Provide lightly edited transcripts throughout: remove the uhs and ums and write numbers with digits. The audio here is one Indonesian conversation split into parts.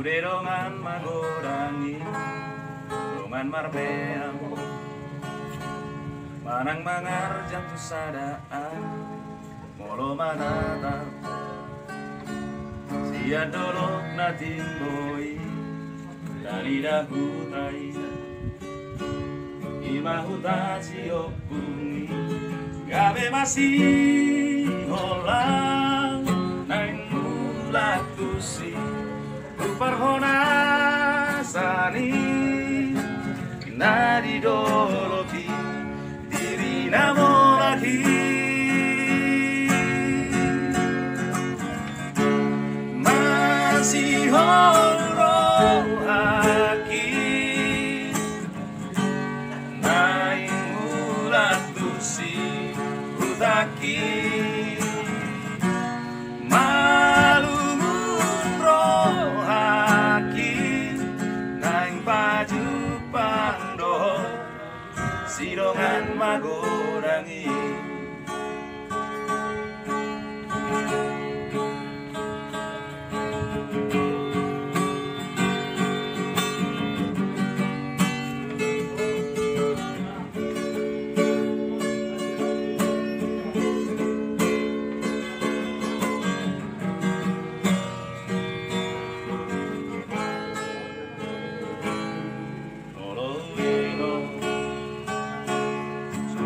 Sulirongan magorangi Rongan marbeang Manang mangar jantu sadaan Molo manata Sia dolok na timboi Dari dahutai Imahuta siok bungi Gabe masih holang Nang mulat tusi Uparhona sani Na didoloki Diri namo lagi Masih horohaki Naing mulat tusi Utaki Sirongan magorangi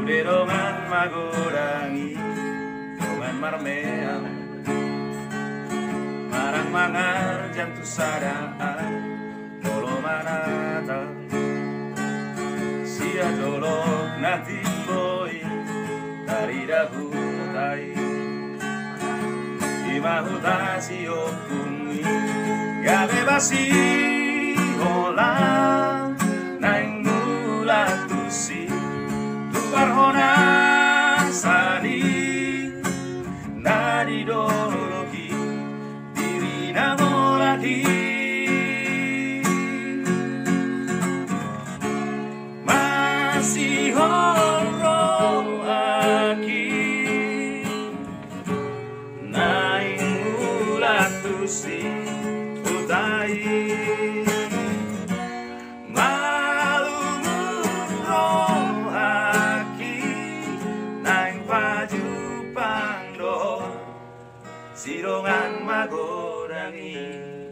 Sulirongan magorangi Rongan marmeang Marang mangar jantu sadaan Molo manata Sia dolok na timboi Dari dahutai Imahuta siok bungi Gabe basi holang Naing mulat tusi Parhona sani Na didoloki Diri namo lagi Masih horohaki Naing mulat tusi utai Sirongan magorangi